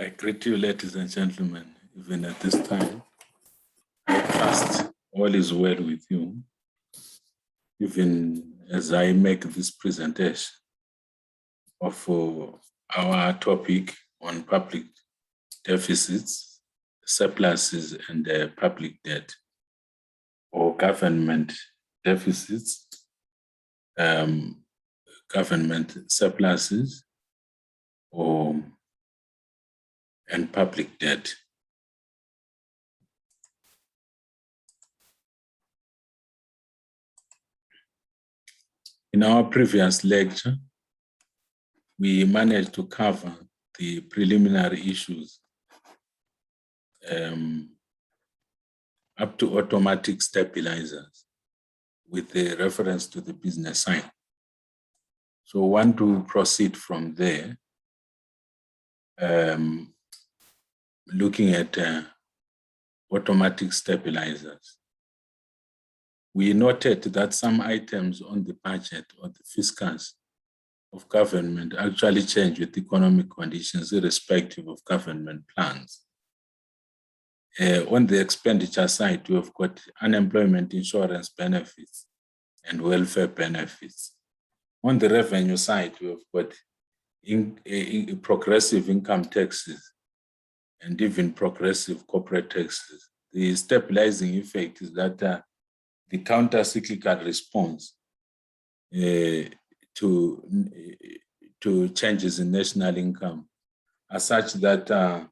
I greet you, ladies and gentlemen, even at this time. I trust all is well with you, even as I make this presentation of our topic on public deficits, surpluses, and public debt, or government deficits, government surpluses, and public debt. In our previous lecture, we managed to cover the preliminary issues up to automatic stabilizers with a reference to the business side. So I want to proceed from there, looking at automatic stabilizers. We noted that some items on the budget or the fiscals of government actually change with economic conditions irrespective of government plans. On the expenditure side, we have got unemployment insurance benefits and welfare benefits. On the revenue side, we have got progressive income taxes and even progressive corporate taxes. The stabilizing effect is that the counter-cyclical response to changes in national income are such that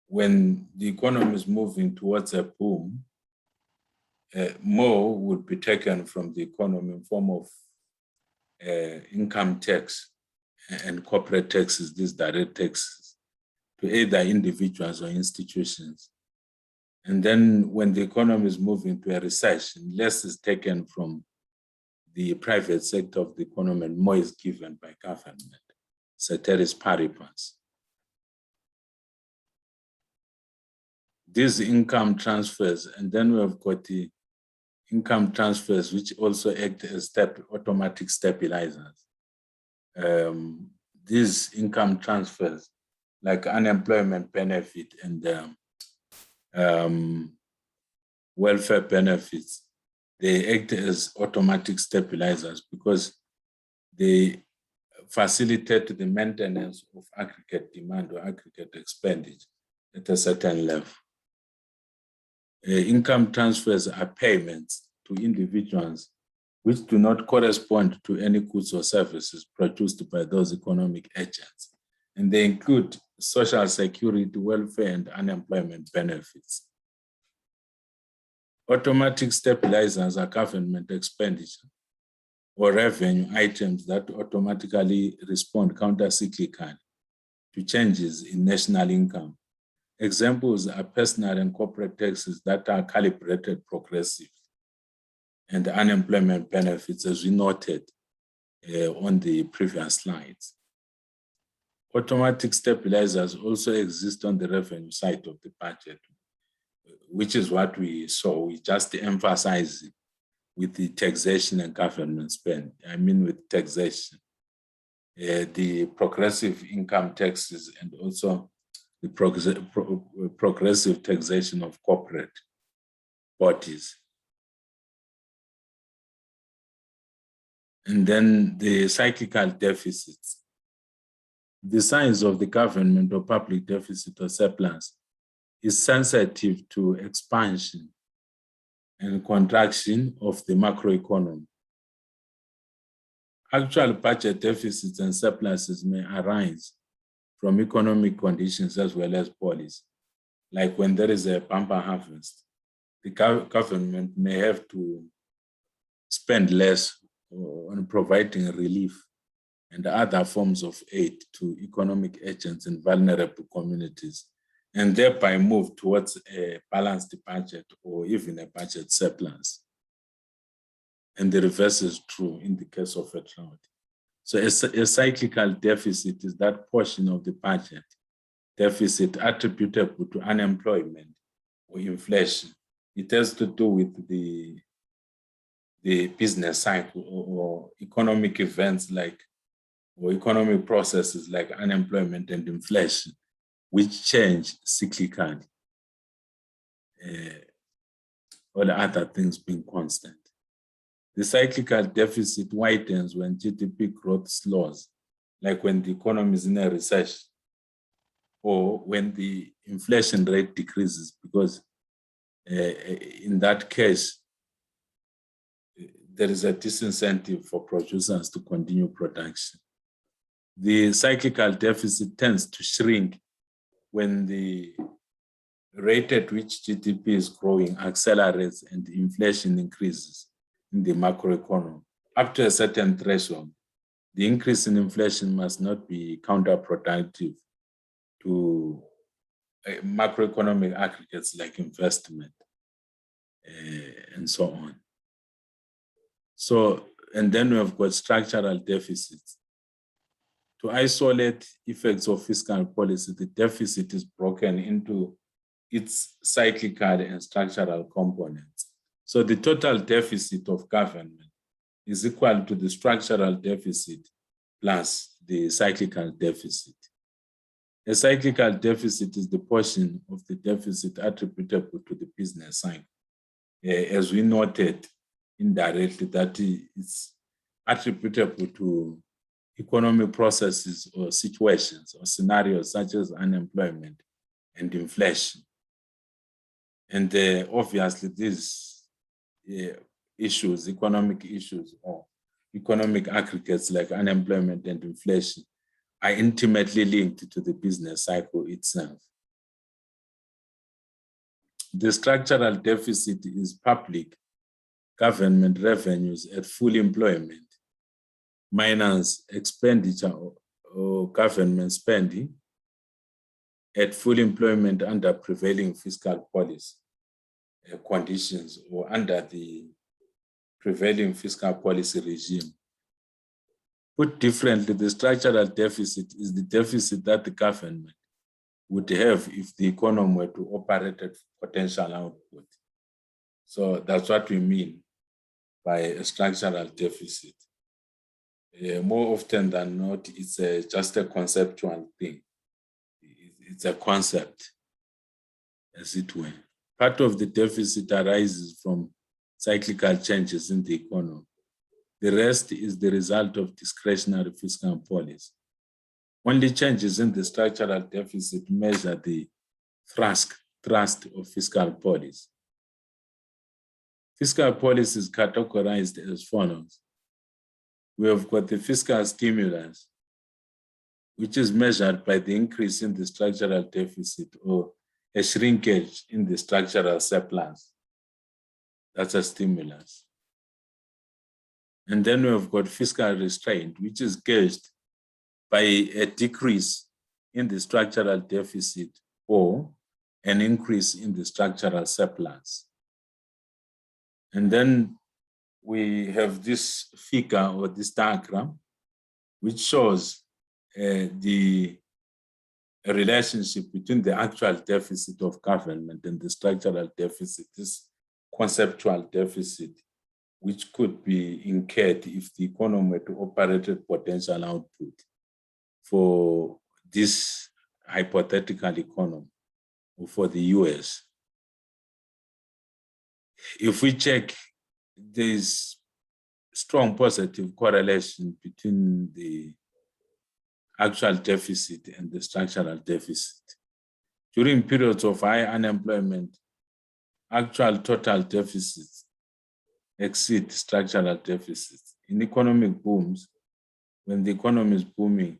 when the economy is moving towards a boom, more would be taken from the economy in form of income tax and corporate taxes, these direct taxes, to either individuals or institutions. And then when the economy is moving to a recession, less is taken from the private sector of the economy and more is given by government. Ceteris paribus. These income transfers, and then we have got the income transfers which also act as automatic stabilizers. These income transfers, like unemployment benefit and welfare benefits, they act as automatic stabilizers because they facilitate the maintenance of aggregate demand or aggregate expenditure at a certain level. Income transfers are payments to individuals which do not correspond to any goods or services produced by those economic agents. And they include social security, welfare, and unemployment benefits. Automatic stabilizers are government expenditure or revenue items that automatically respond counter-cyclically to changes in national income. Examples are personal and corporate taxes that are calibrated progressively, and unemployment benefits, as we noted on the previous slides. Automatic stabilizers also exist on the revenue side of the budget, which is what we saw. We just emphasize with the taxation and government spend. I mean with taxation, the progressive income taxes and also the progressive taxation of corporate bodies. And then the cyclical deficits. The size of the government or public deficit or surplus is sensitive to expansion and contraction of the macroeconomy. Actual budget deficits and surpluses may arise from economic conditions as well as policy. Like when there is a bumper harvest, the government may have to spend less on providing relief and other forms of aid to economic agents and vulnerable communities, and thereby move towards a balanced budget or even a budget surplus. And the reverse is true in the case of a drought. So a cyclical deficit is that portion of the budget deficit attributable to unemployment or inflation. It has to do with the business cycle or economic events or economic processes like unemployment and inflation. which change cyclically, all other things being constant. The cyclical deficit widens when GDP growth slows, like when the economy is in a recession, or when the inflation rate decreases, because in that case, there is a disincentive for producers to continue production. The cyclical deficit tends to shrink when the rate at which GDP is growing accelerates and inflation increases in the macroeconomy. Up to a certain threshold, the increase in inflation must not be counterproductive to macroeconomic aggregates like investment and so on. So, and then we have got structural deficits. To isolate effects of fiscal policy, the deficit is broken into its cyclical and structural components. So the total deficit of government is equal to the structural deficit plus the cyclical deficit. A cyclical deficit is the portion of the deficit attributable to the business cycle. As we noted indirectly, that it's attributable to economic processes or situations or scenarios such as unemployment and inflation. And obviously these issues, economic issues or economic aggregates like unemployment and inflation are intimately linked to the business cycle itself. The structural deficit is public government revenues at full employment minus expenditure or government spending at full employment under prevailing fiscal policy conditions or under the prevailing fiscal policy regime. Put differently, the structural deficit is the deficit that the government would have if the economy were to operate at potential output. So that's what we mean by a structural deficit. More often than not, it's just a conceptual thing. It's a concept, as it were. Part of the deficit arises from cyclical changes in the economy. The rest is the result of discretionary fiscal policy. Only changes in the structural deficit measure the thrust of fiscal policy. Fiscal policy is categorized as follows. We have got the fiscal stimulus, which is measured by the increase in the structural deficit or a shrinkage in the structural surplus. That's a stimulus. And then we have got fiscal restraint, which is gauged by a decrease in the structural deficit or an increase in the structural surplus. And then we have this figure or this diagram, which shows the relationship between the actual deficit of government and the structural deficit, this conceptual deficit, which could be incurred if the economy were to operate at potential output for this hypothetical economy or for the US. If we check, there's strong positive correlation between the actual deficit and the structural deficit. During periods of high unemployment, actual total deficits exceed structural deficits. In economic booms, when the economy is booming,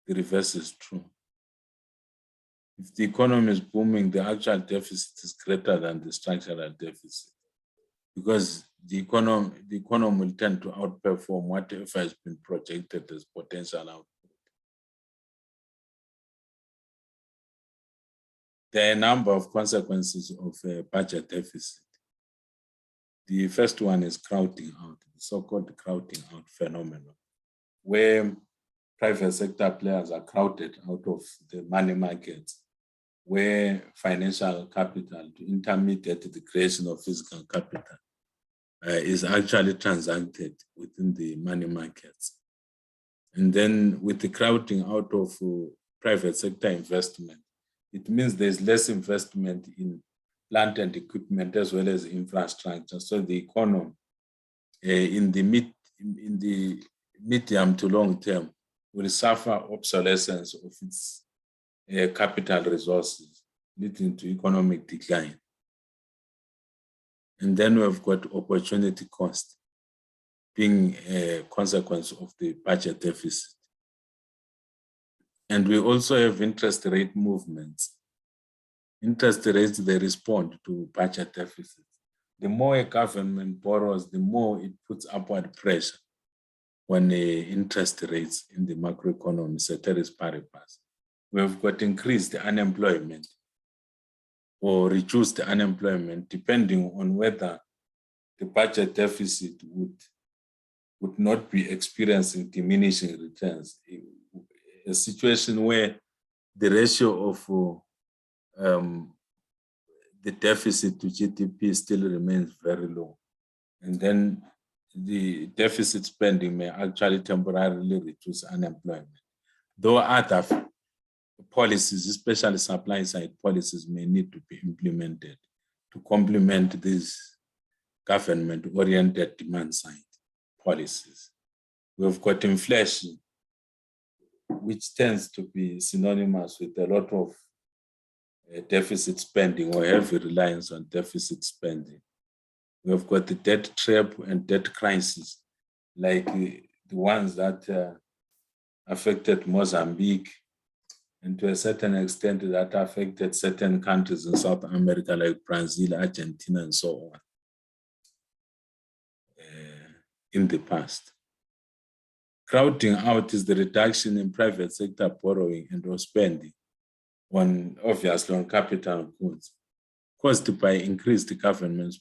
the reverse is true. If the economy is booming, the actual deficit is greater than the structural deficit because the economy will tend to outperform whatever has been projected as potential output. There are a number of consequences of a budget deficit. The first one is crowding out, the so-called crowding out phenomenon, where private sector players are crowded out of the money markets, where financial capital to intermediate the creation of physical capital is actually transacted within the money markets. And then with the crowding out of private sector investment, it means there's less investment in plant and equipment as well as infrastructure. So the economy in the medium to long term will suffer obsolescence of its capital resources, leading to economic decline. And then we've got opportunity cost being a consequence of the budget deficit. And we also have interest rate movements. Interest rates, they respond to budget deficits. The more a government borrows, the more it puts upward pressure on the interest rates in the macroeconomy, ceteris paribus. We've got increased unemployment or reduced unemployment, depending on whether the budget deficit would not be experiencing diminishing returns. A situation where the ratio of the deficit to GDP still remains very low. And then the deficit spending may actually temporarily reduce unemployment. Though other policies, especially supply side policies, may need to be implemented to complement these government-oriented demand side policies. We've got inflation, which tends to be synonymous with a lot of deficit spending or heavy reliance on deficit spending. We've got the debt trap and debt crisis, like the ones that affected Mozambique, and to a certain extent that affected certain countries in South America, like Brazil, Argentina, and so on, in the past. Crowding out is the reduction in private sector borrowing and or spending obviously on capital goods, caused by increased government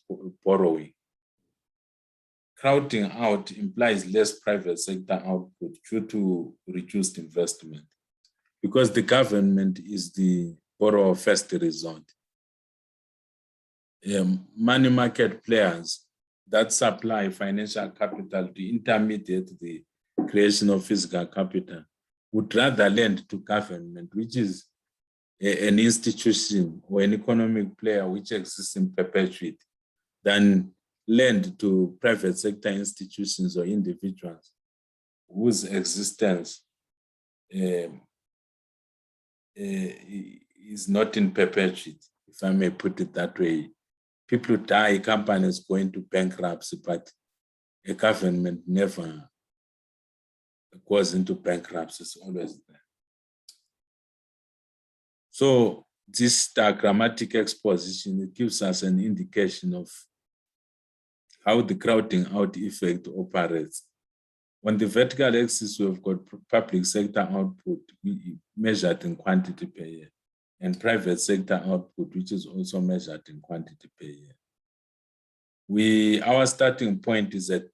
borrowing. Crowding out implies less private sector output due to reduced investment, because the government is the borrower of first resort. Money market players that supply financial capital to intermediate the creation of physical capital would rather lend to government, which is an institution or an economic player which exists in perpetuity, than lend to private sector institutions or individuals whose existence is not in perpetuity, if I may put it that way. People die, companies go into bankruptcy, but a government never goes into bankruptcy, it's always there. So this diagrammatic exposition, it gives us an indication of how the crowding out effect operates. On the vertical axis, we've got public sector output measured in quantity per year, and private sector output, which is also measured in quantity per year. Our starting point is at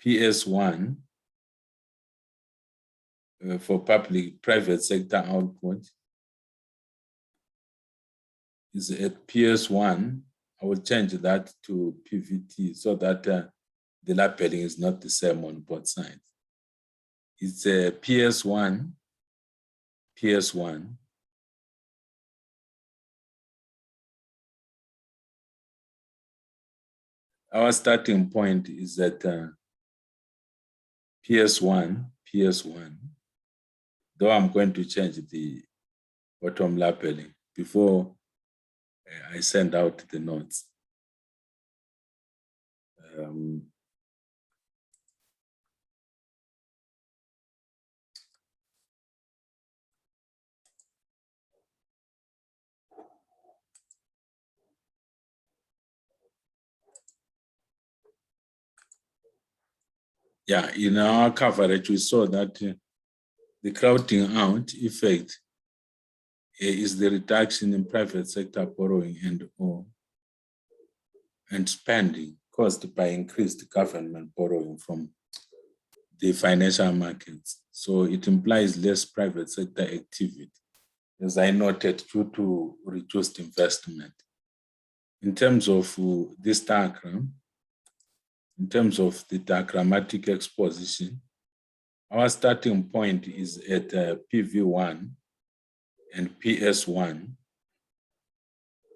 PS1 for private sector output is at PS1. I will change that to PVT so that the labeling is not the same on both sides. It's a PS1. Our starting point is at PS1, though I'm going to change the bottom labeling before I send out the notes. Yeah, in our coverage, we saw that the crowding out effect is the reduction in private sector borrowing and spending caused by increased government borrowing from the financial markets. So it implies less private sector activity, as I noted, due to reduced investment. In terms of this diagram, in terms of the diagrammatic exposition, our starting point is at PV1, and PS1.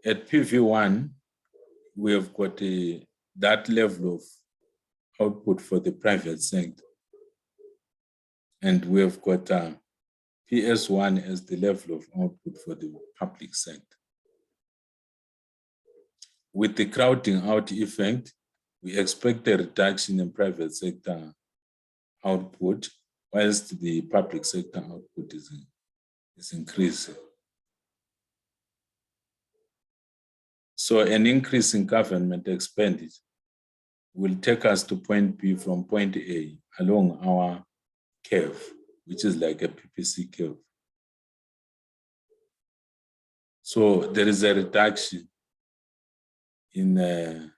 At PV1, we have got that level of output for the private sector. And we have got PS1 as the level of output for the public sector. With the crowding out effect, we expect a reduction in private sector output, whilst the public sector output is increasing. So an increase in government expenditure will take us to point B from point A along our curve, which is like a PPC curve. So there is a reduction in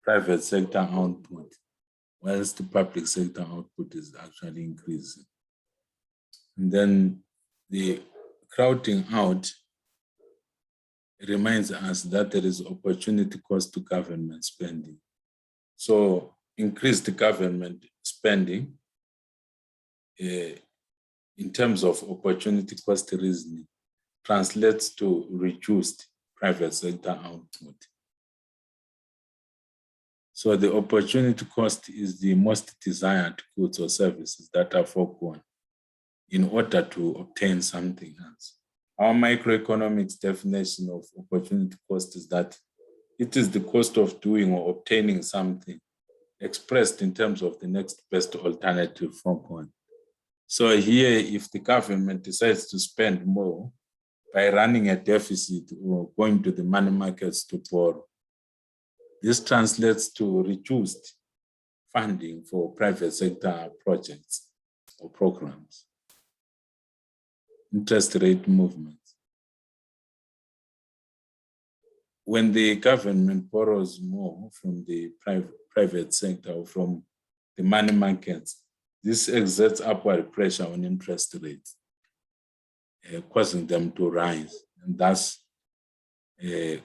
private sector output, whilst the public sector output is actually increasing. And then the crowding out reminds us that there is opportunity cost to government spending. So increased government spending in terms of opportunity cost reasoning translates to reduced private sector output. So the opportunity cost is the most desired goods or services that are foregone in order to obtain something else. Our microeconomics definition of opportunity cost is that it is the cost of doing or obtaining something expressed in terms of the next best alternative foregone. So here, if the government decides to spend more by running a deficit or going to the money markets to borrow, this translates to reduced funding for private sector projects or programs. Interest rate movements. When the government borrows more from the private sector or from the money markets, this exerts upward pressure on interest rates, causing them to rise, and thus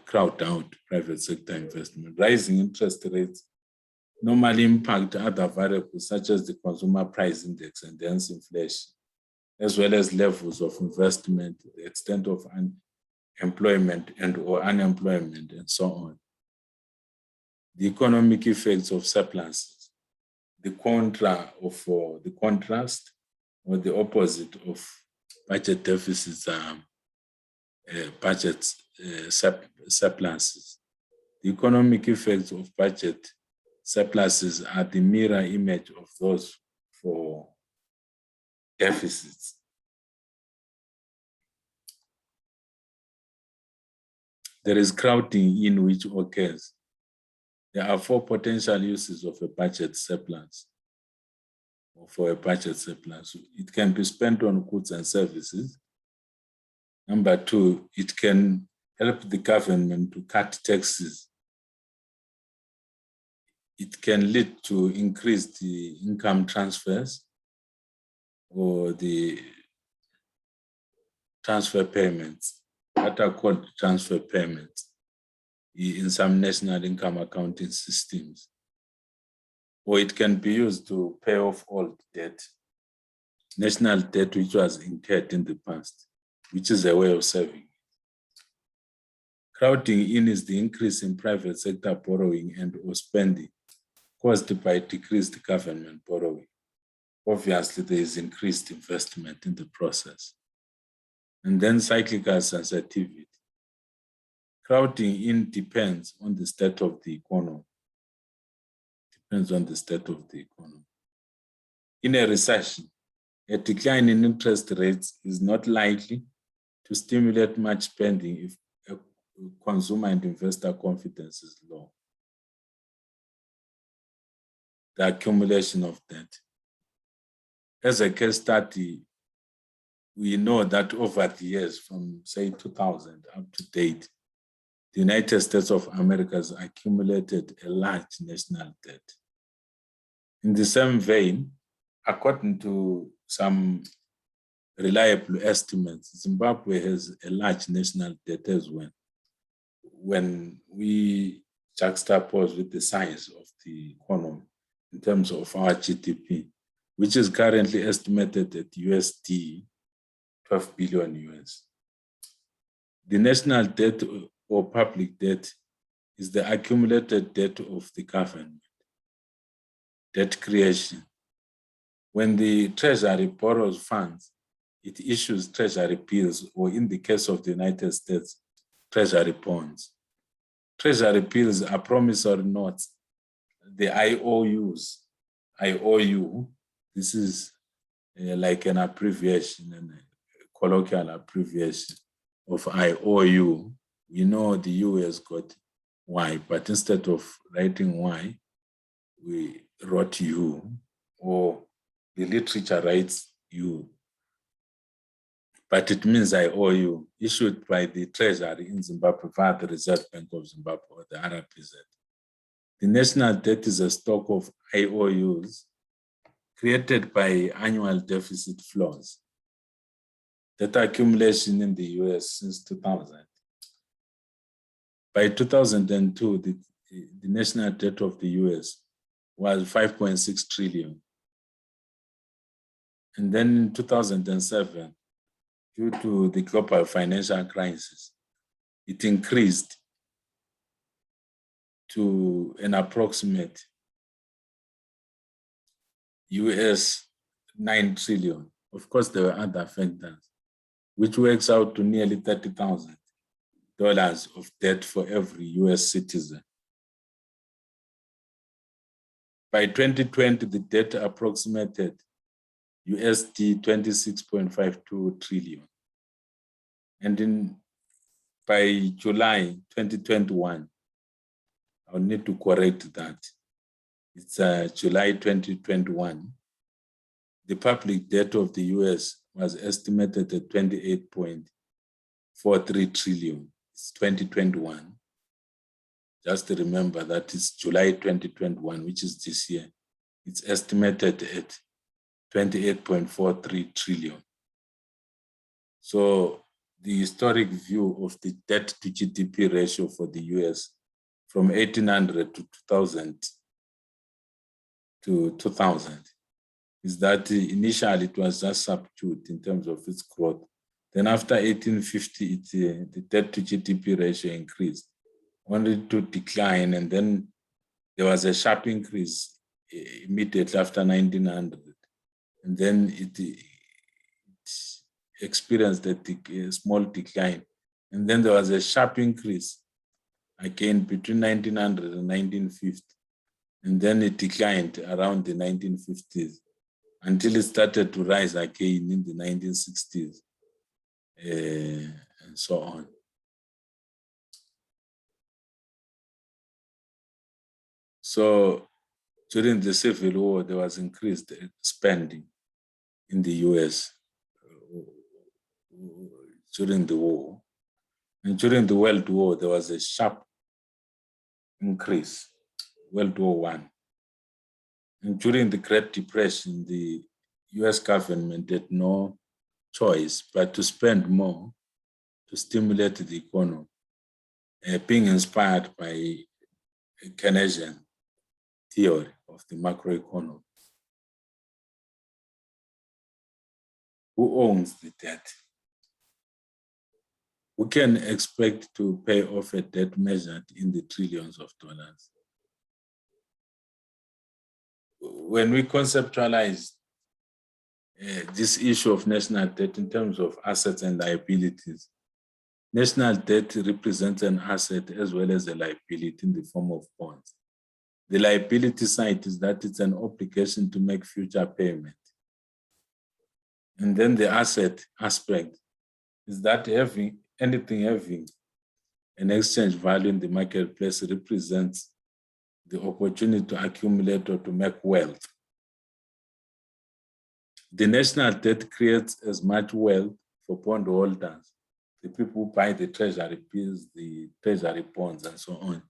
crowd out private sector investment. Rising interest rates normally impact other variables such as the consumer price index and hence inflation, as well as levels of investment, the extent of employment and or unemployment, and so on. The economic effects of surpluses, the contrast or the opposite of budget deficits are surpluses. The economic effects of budget surpluses are the mirror image of those for deficits. There is crowding in which occurs. There are 4 potential uses of a budget surplus or for a budget surplus. It can be spent on goods and services. Number 2, it can help the government to cut taxes. It can lead to increased income transfers or the transfer payments that are called transfer payments in some national income accounting systems. Or it can be used to pay off old debt, national debt which was incurred in the past, which is a way of saving. Crowding in is the increase in private sector borrowing and or spending caused by decreased government borrowing. Obviously, there is increased investment in the process. And then cyclical sensitivity. Crowding in depends on the state of the economy. Depends on the state of the economy. In a recession, a decline in interest rates is not likely to stimulate much spending if consumer and investor confidence is low. The accumulation of debt. As a case study, we know that over the years from say 2000 up to date, the United States of America has accumulated a large national debt. In the same vein, according to some reliable estimates, Zimbabwe has a large national debt as well. When we juxtapose with the size of the economy in terms of our GDP, which is currently estimated at USD 12 billion US. The national debt or public debt is the accumulated debt of the government, debt creation. When the Treasury borrows funds, it issues Treasury bills, or in the case of the United States, Treasury bonds. Treasury bills are promissory notes, the IOUs. IOU, this is like an abbreviation, a colloquial abbreviation of IOU. We know the U has got Y, but instead of writing Y, we wrote U, or the literature writes U. But it means IOU, issued by the Treasury in Zimbabwe via the Reserve Bank of Zimbabwe, or the RBZ. The national debt is a stock of IOUs created by annual deficit flows. Debt accumulation in the US since 2000. By 2002, the national debt of the US was 5.6 trillion. And then in 2007, due to the global financial crisis, it increased to an approximate US 9 trillion. Of course, there were other factors, which works out to nearly $30,000 of debt for every US citizen. By 2020, the debt approximated USD 26.52 trillion. And by July 2021, I'll need to correct that. It's July 2021. The public debt of the US was estimated at 28.43 trillion. It's 2021. Just to remember that it's July 2021, which is this year. It's estimated at 28.43 trillion. So the historic view of the debt to GDP ratio for the US from 1800 to 2000 is that initially it was just subdued in terms of its growth. Then after 1850, the debt to GDP ratio increased, only to decline, and then there was a sharp increase immediately after 1900. And then it experienced a small decline. And then there was a sharp increase again between 1900 and 1950. And then it declined around the 1950s until it started to rise again in the 1960s and so on. So during the Civil War, there was increased spending in the US during the war. And during the World War, there was a sharp increase, World War I. And during the Great Depression, the US government had no choice but to spend more to stimulate the economy, being inspired by a Keynesian theory of the macroeconomy. Who owns the debt? We can expect to pay off a debt measured in the trillions of dollars. When we conceptualize this issue of national debt in terms of assets and liabilities, national debt represents an asset as well as a liability in the form of bonds. The liability side is that it's an obligation to make future payment. And then the asset aspect is that anything having an exchange value in the marketplace represents the opportunity to accumulate or to make wealth. The national debt creates as much wealth for bondholders, the people who buy the treasury bills, the treasury bonds, and so on,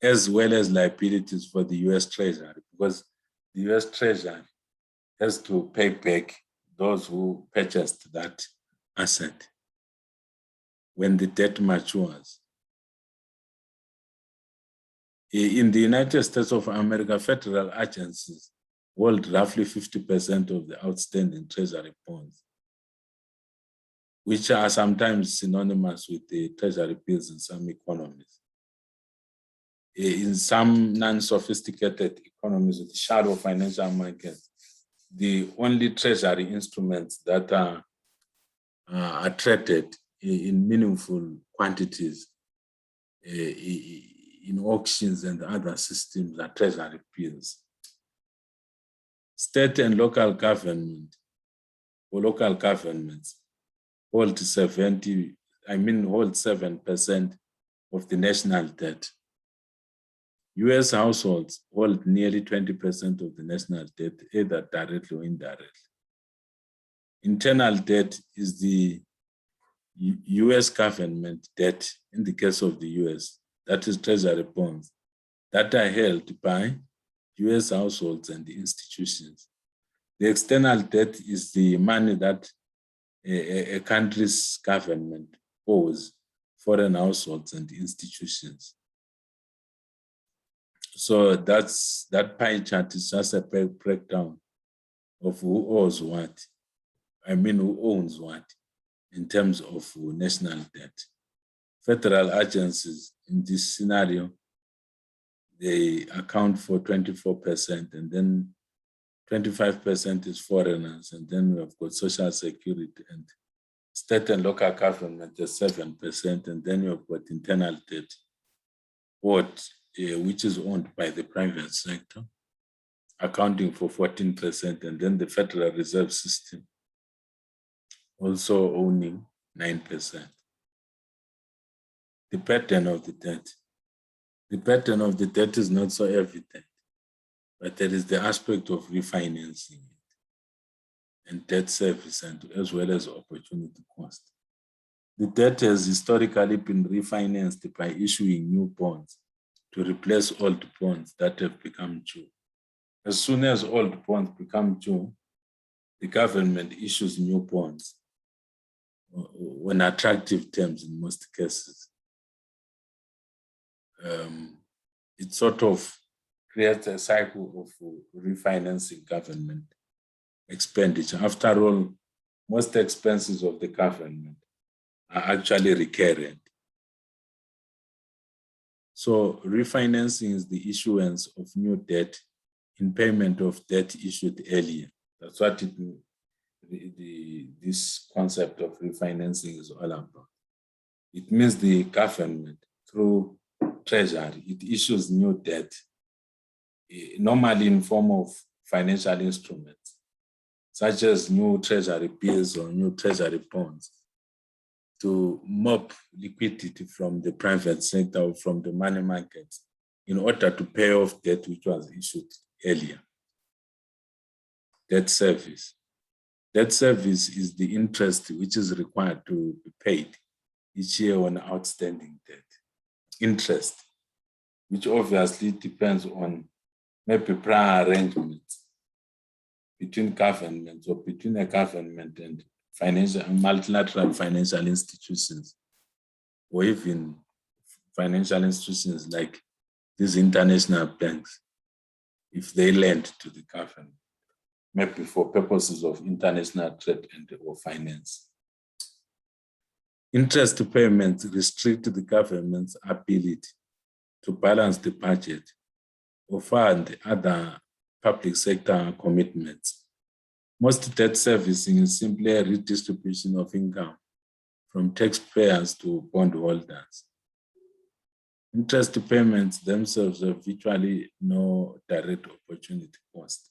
as well as liabilities for the US Treasury, because the US Treasury has to pay back those who purchased that asset when the debt matures. In the United States of America, federal agencies hold roughly 50% of the outstanding treasury bonds. which are sometimes synonymous with the treasury bills in some economies. In some non-sophisticated economies with shallow financial markets, the only treasury instruments that are traded in meaningful quantities in auctions and other systems are treasury bills. State and local government or local governments hold 7% of the national debt. US households hold nearly 20% of the national debt, either directly or indirectly. Internal debt is the US government debt in the case of the US, that is treasury bonds, that are held by US households and the institutions. The external debt is the money that a country's government owes foreign households and institutions. So that pie chart is just a breakdown of who owes what. Who owns what in terms of national debt. Federal agencies in this scenario, they account for 24%, and then 25% is foreigners, and then we have got social security, and state and local government is 7%, and then you have got internal debt, which is owned by the private sector, accounting for 14%, and then the Federal Reserve System also owning 9%. The pattern of the debt. The pattern of the debt is not so evident, but there is the aspect of refinancing and debt service, and as well as opportunity cost. The debt has historically been refinanced by issuing new bonds to replace old bonds that have become due. As soon as old bonds become due, the government issues new bonds on attractive terms in most cases. It sort of creates a cycle of refinancing government expenditure. After all, most expenses of the government are actually recurrent. So refinancing is the issuance of new debt in payment of debt issued earlier. That's what this concept of refinancing is all about. It means the government, through treasury, it issues new debt, normally in form of financial instruments, such as new treasury bills or new treasury bonds, to mop liquidity from the private sector or from the money markets in order to pay off debt which was issued earlier. Debt service. Debt service is the interest which is required to be paid each year on outstanding debt. Interest, which obviously depends on maybe prior arrangements between governments or between a government and multilateral financial institutions, or even financial institutions like these international banks, if they lend to the government, maybe for purposes of international trade and or finance. Interest payments restrict the government's ability to balance the budget or fund other public sector commitments. Most debt servicing is simply a redistribution of income from taxpayers to bondholders. Interest payments themselves have virtually no direct opportunity cost.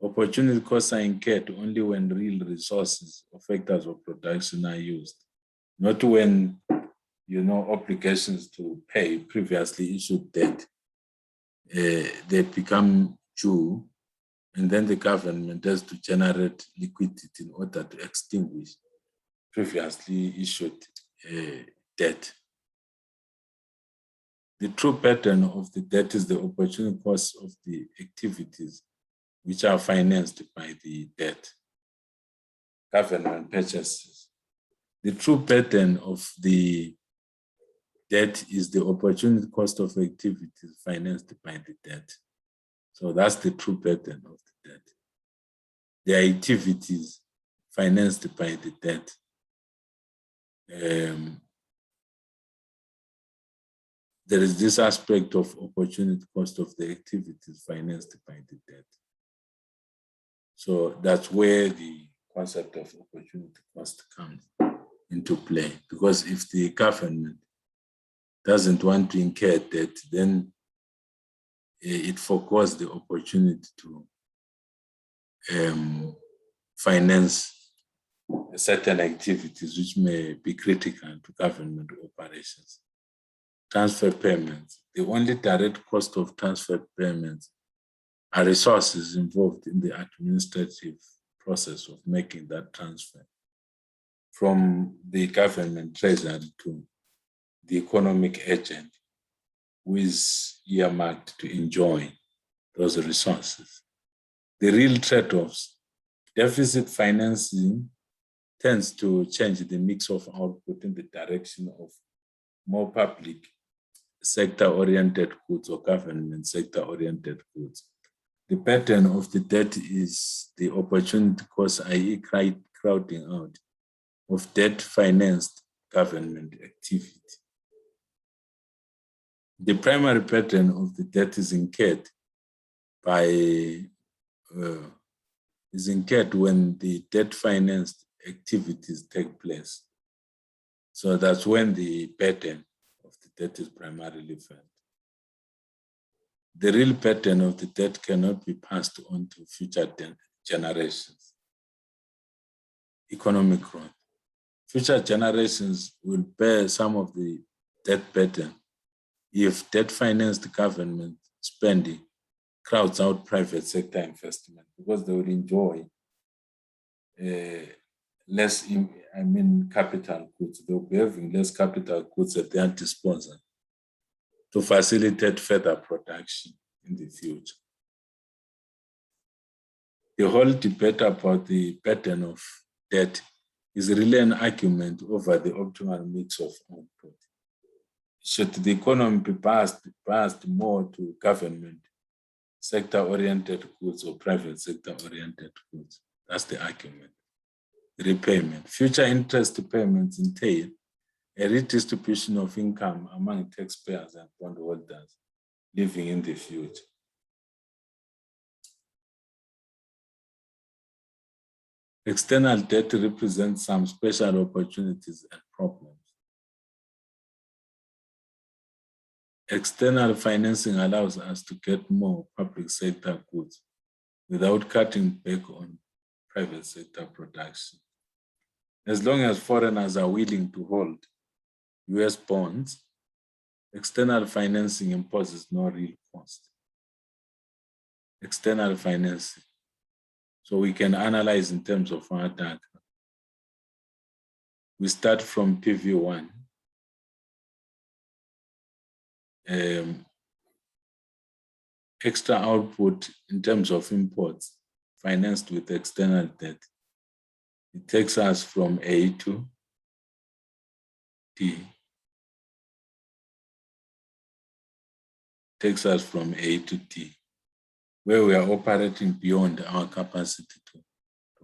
Opportunity costs are incurred only when real resources or factors of production are used, not when obligations to pay previously issued debt, they become due, and then the government has to generate liquidity in order to extinguish previously issued debt. The true pattern of the debt is the opportunity cost of the activities which are financed by the debt, government purchases. The true pattern of the debt is the opportunity cost of activities financed by the debt. So that's the true pattern of the debt. The activities financed by the debt. There is this aspect of opportunity cost of the activities financed by the debt. So that's where the concept of opportunity cost comes into play. Because if the government doesn't want to incur debt, then it forgoes the opportunity to finance certain activities which may be critical to government operations. Transfer payments. The only direct cost of transfer payments are resources involved in the administrative process of making that transfer from the government treasury to the economic agent who is earmarked to enjoy those resources. The real trade-offs, deficit financing tends to change the mix of output in the direction of more public sector-oriented goods or government sector-oriented goods. The pattern of the debt is the opportunity cost, i.e. crowding out of debt-financed government activity. The primary pattern of the debt is incurred when the debt-financed activities take place. So that's when the pattern of the debt is primarily felt. The real pattern of the debt cannot be passed on to future generations. Economic growth. Future generations will bear some of the debt burden if debt-financed government spending crowds out private sector investment, because they will enjoy capital goods. They'll be having less capital goods at their disposal to facilitate further production in the future. The whole debate about the pattern of debt is really an argument over the optimal mix of output. Should the economy be biased more to government sector-oriented goods or private sector-oriented goods? That's the argument. Repayment. Future interest payments entail a redistribution of income among taxpayers and bondholders living in the future. External debt represents some special opportunities and problems. External financing allows us to get more public sector goods without cutting back on private sector production. As long as foreigners are willing to hold US bonds, external financing imposes no real cost. External financing. So we can analyze in terms of our data. We start from PV1. Extra output in terms of imports financed with external debt. It takes us from A to D. Takes us from A to D, where we are operating beyond our capacity to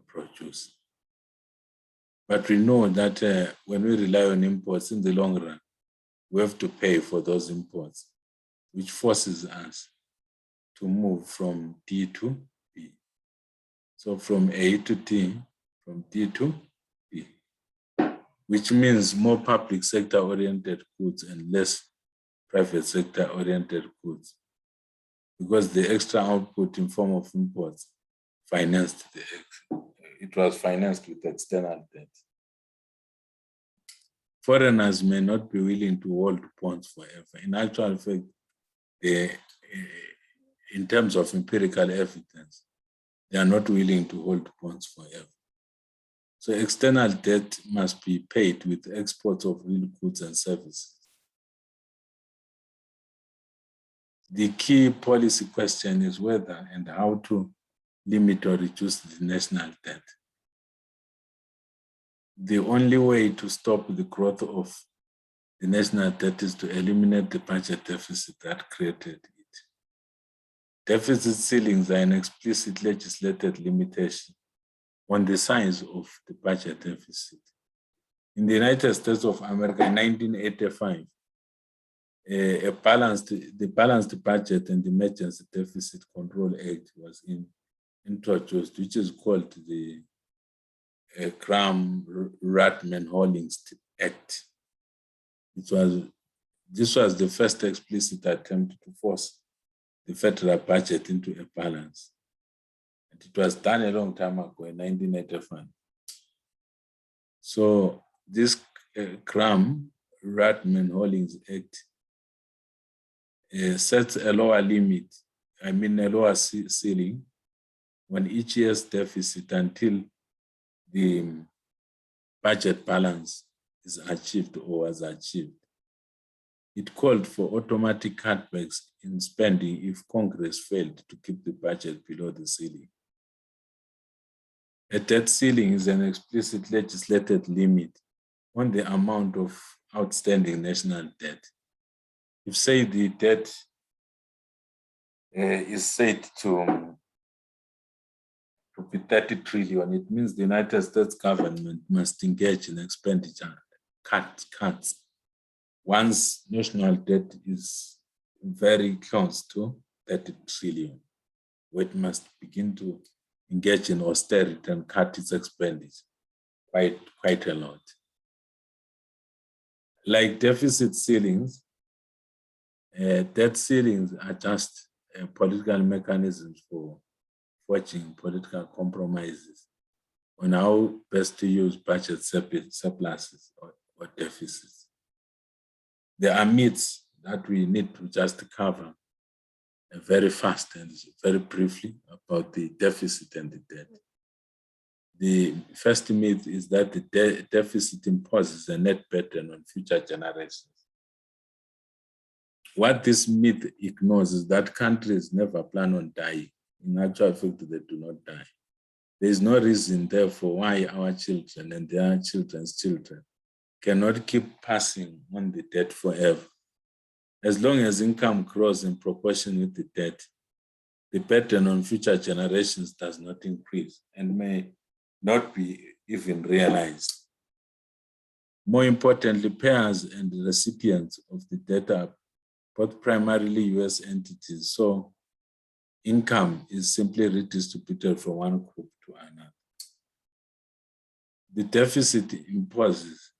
produce. But we know that when we rely on imports in the long run, we have to pay for those imports, which forces us to move from D to B. So from A to D, from D to B, which means more public sector-oriented goods and less private sector-oriented goods, because the extra output in form of imports was financed with external debt. Foreigners may not be willing to hold bonds forever. In actual fact, in terms of empirical evidence, they are not willing to hold bonds forever. So external debt must be paid with exports of real goods and services. The key policy question is whether and how to limit or reduce the national debt. The only way to stop the growth of the national debt is to eliminate the budget deficit that created it. Deficit ceilings are an explicit legislated limitation on the size of the budget deficit. In the United States of America in 1985, the balanced budget and emergency deficit control act was introduced, which is called the Graham-Ratman-Hollings Act. This was the first explicit attempt to force the federal budget into a balance. And it was done a long time ago in 1985. So this Graham-Ratman-Hollings Act sets a lower limit, a lower ceiling on each year's deficit until the budget balance is achieved or was achieved. It called for automatic cutbacks in spending if Congress failed to keep the budget below the ceiling. A debt ceiling is an explicit legislated limit on the amount of outstanding national debt. If, say, the debt is said to be 30 trillion, it means the United States government must engage in expenditure cuts once national debt is very close to 30 trillion, where it must begin to engage in austerity and cut its expenditure quite a lot. Like deficit ceilings, debt ceilings are just political mechanisms for forging political compromises on how best to use budget surpluses or deficits. There are myths that we need to just cover very fast and very briefly about the deficit and the debt. The first myth is that the deficit imposes a net burden on future generations. What this myth ignores is that countries never plan on dying. In actual fact, they do not die. There is no reason, therefore, why our children and their children's children cannot keep passing on the debt forever. As long as income grows in proportion with the debt, the burden on future generations does not increase and may not be even realized. More importantly, payers and recipients of the debt are both primarily US entities, so income is simply redistributed from one group to another. The deficit imposes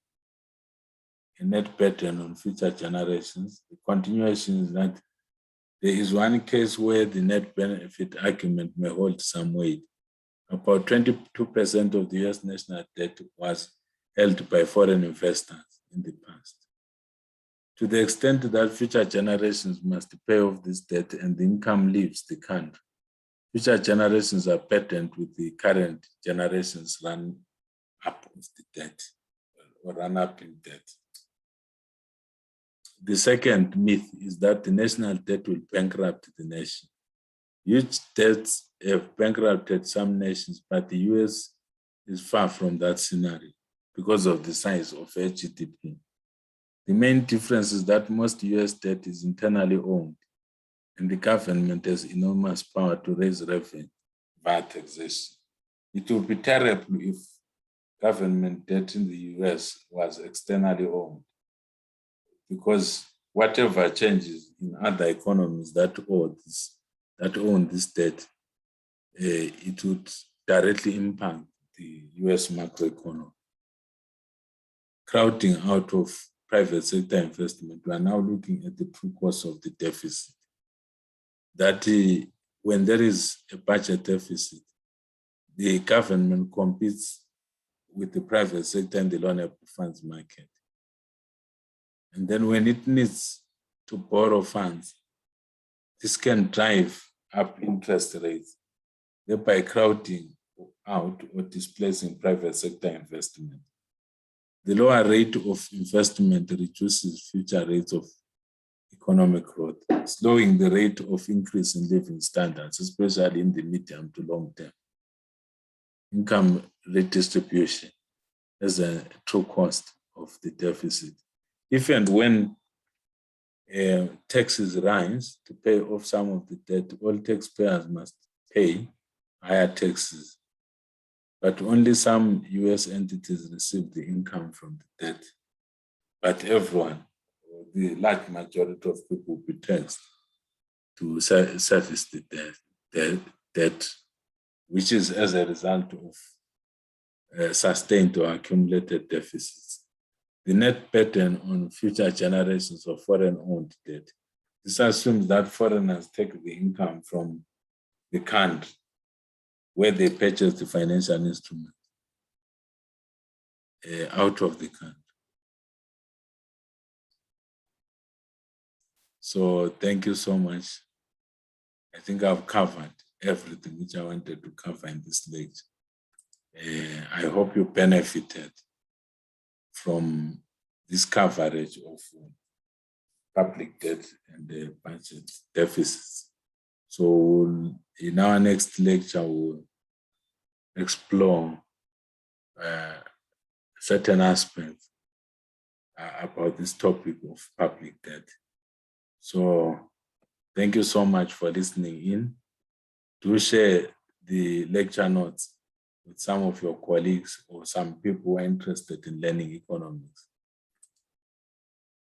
a net burden on future generations. The continuation is that there is one case where the net benefit argument may hold some weight. About 22% of the US national debt was held by foreign investors in the past. To the extent that future generations must pay off this debt and the income leaves the country, future generations are burdened with the current generations run up of the debt or run up in debt. The second myth is that the national debt will bankrupt the nation. Huge debts have bankrupted some nations, but the US is far from that scenario because of the size of their GDP. The main difference is that most US debt is internally owned, and the government has enormous power to raise revenue via taxation. It would be terrible if government debt in the US was externally owned, because whatever changes in other economies that own this debt, it would directly impact the US macroeconomy. Crowding out of private sector investment, we are now looking at the true cause of the deficit. That when there is a budget deficit, the government competes with the private sector and the loanable funds market. And then when it needs to borrow funds, this can drive up interest rates, thereby crowding out or displacing private sector investment. The lower rate of investment reduces future rates of economic growth, slowing the rate of increase in living standards, especially in the medium to long term. Income redistribution is a true cost of the deficit. If and when taxes rise to pay off some of the debt, all taxpayers must pay higher taxes. but only some US entities receive the income from the debt. But everyone, the large majority of people, will be taxed to service the debt, which is as a result of sustained or accumulated deficits. The net burden on future generations of foreign-owned debt. This assumes that foreigners take the income from the country where they purchase the financial instrument out of the country. So thank you so much. I think I've covered everything which I wanted to cover in this lecture. I hope you benefited from this coverage of public debt and the budget deficits. So in our next lecture, we'll explore certain aspects about this topic of public debt. So thank you so much for listening in. Do share the lecture notes with some of your colleagues or some people who are interested in learning economics.